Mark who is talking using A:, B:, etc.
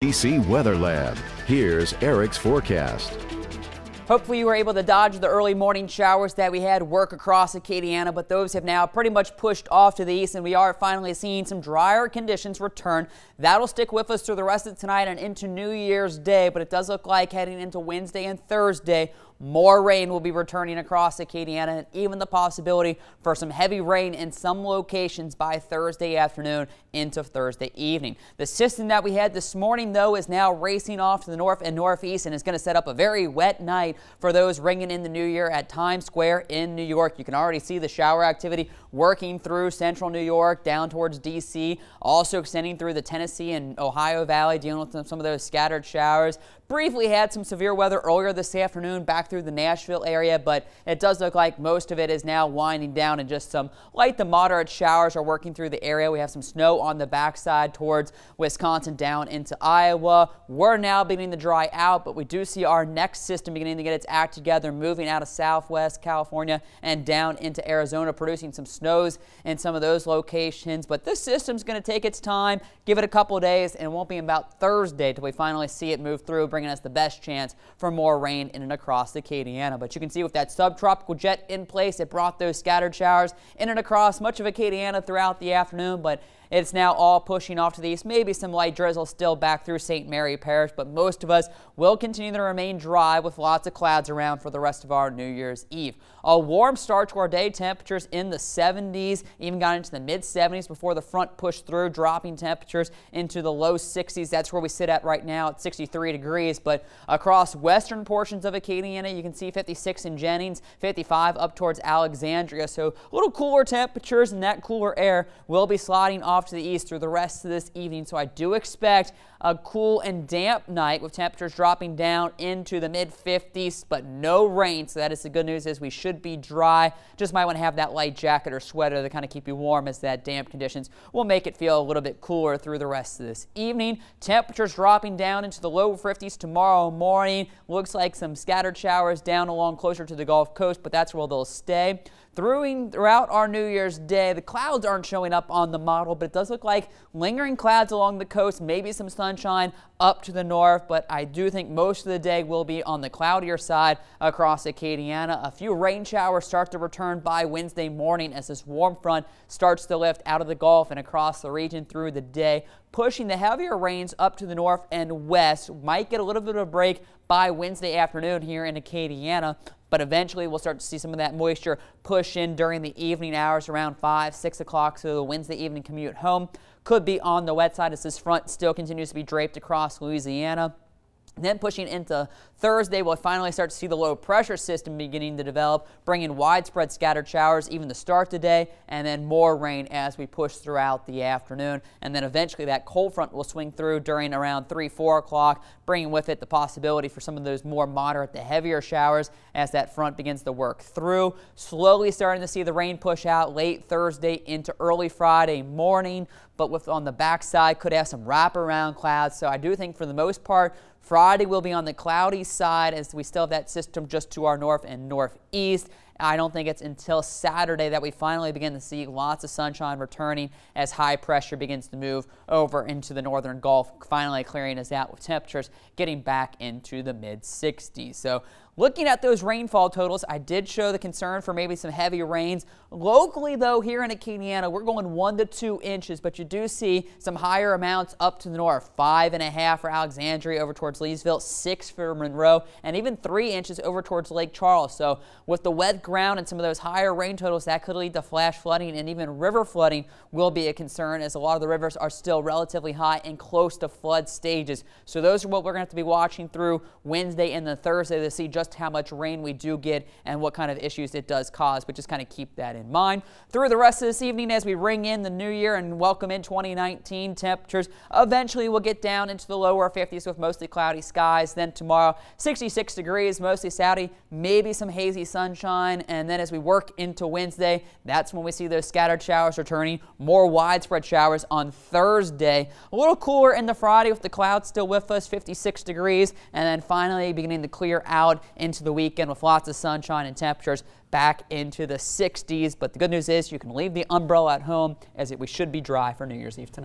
A: KATC Weather Lab. Here's Eric's forecast.
B: Hopefully you were able to dodge the early morning showers that we had work across Acadiana, but those have now pretty much pushed off to the east, and we are finally seeing some drier conditions return. That'll stick with us through the rest of tonight and into New Year's Day, but it does look like heading into Wednesday and Thursday, more rain will be returning across Acadiana, and even the possibility for some heavy rain in some locations by Thursday afternoon into Thursday evening. The system that we had this morning, though, is now racing off to the north and northeast and is going to set up a very wet night for those ringing in the new year at Times Square in New York. You can already see the shower activity working through central New York down towards D.C., also extending through the Tennessee and Ohio Valley, dealing with some of those scattered showers. Briefly had some severe weather earlier this afternoon back through the Nashville area, but it does look like most of it is now winding down and just some light to moderate showers are working through the area. We have some snow on the backside towards Wisconsin down into Iowa. We're now beginning to dry out, but we do see our next system beginning to get its act together, moving out of southwest California and down into Arizona, producing some snows in some of those locations. But this system's going to take its time, give it a couple of days, and it won't be about Thursday till we finally see it move through, bringing us the best chance for more rain in and across the Acadiana. But you can see with that subtropical jet in place, it brought those scattered showers in and across much of Acadiana throughout the afternoon, but it's now all pushing off to the east. Maybe some light drizzle still back through St. Mary Parish, but most of us will continue to remain dry with lots of clouds around for the rest of our New Year's Eve. A warm start to our day, temperatures in the 70s, even got into the mid-70s before the front pushed through, dropping temperatures into the low 60s. That's where we sit at right now at 63 degrees, but across western portions of Acadiana, you can see 56 in Jennings, 55 up towards Alexandria. So a little cooler temperatures, and that cooler air will be sliding off to the east through the rest of this evening. So I do expect a cool and damp night with temperatures dropping down into the mid-50s, but no rain. So that is the good news, is we should be dry. Just might want to have that light jacket or sweater to kind of keep you warm, as that damp conditions will make it feel a little bit cooler through the rest of this evening. Temperatures dropping down into the low 50s tomorrow morning. Looks like some scattered showers down along closer to the Gulf Coast, but that's where they'll stay. Throughout our New Year's Day, the clouds aren't showing up on the model, but it does look like lingering clouds along the coast, maybe some sunshine up to the north, but I do think most of the day will be on the cloudier side across Acadiana. A few rain showers start to return by Wednesday morning as this warm front starts to lift out of the Gulf and across the region through the day, pushing the heavier rains up to the north and west. Might get a little bit of a break by Wednesday afternoon here in Acadiana, but eventually we'll start to see some of that moisture push in during the evening hours around 5, 6 o'clock, so the Wednesday evening commute home could be on the wet side as this front still continues to be draped across Louisiana. Then pushing into Thursday, we'll finally start to see the low pressure system beginning to develop, bringing widespread scattered showers even to start the day, and then more rain as we push throughout the afternoon. And then eventually that cold front will swing through during around 3, 4 o'clock, bringing with it the possibility for some of those more moderate to heavier showers as that front begins to work through. Slowly starting to see the rain push out late Thursday into early Friday morning, but on the backside could have some wraparound clouds. So I do think for the most part, Friday will be on the cloudy side as we still have that system just to our north and northeast. I don't think it's until Saturday that we finally begin to see lots of sunshine returning as high pressure begins to move over into the northern Gulf, finally clearing us out with temperatures getting back into the mid-60s. So looking at those rainfall totals, I did show the concern for maybe some heavy rains. Locally, though, here in Acadiana, we're going 1 to 2 inches, but you do see some higher amounts up to the north. 5.5 for Alexandria over towards Leesville, 6 for Monroe, and even 3 inches over towards Lake Charles. So with the wet ground and some of those higher rain totals, that could lead to flash flooding, and even river flooding will be a concern, as a lot of the rivers are still relatively high and close to flood stages. So those are what we're going to have to be watching through Wednesday and the Thursday to see just how much rain we do get and what kind of issues it does cause, but just kind of keep that in mind. Through the rest of this evening, as we ring in the new year and welcome in 2019, temperatures eventually will get down into the lower 50s with mostly cloudy skies. Then tomorrow, 66 degrees, mostly cloudy, maybe some hazy sunshine. And then as we work into Wednesday, that's when we see those scattered showers returning, more widespread showers on Thursday. A little cooler in the Friday with the clouds still with us, 56 degrees, and then finally beginning to clear out into the weekend with lots of sunshine and temperatures back into the 60s. But the good news is you can leave the umbrella at home, as we should be dry for New Year's Eve tonight.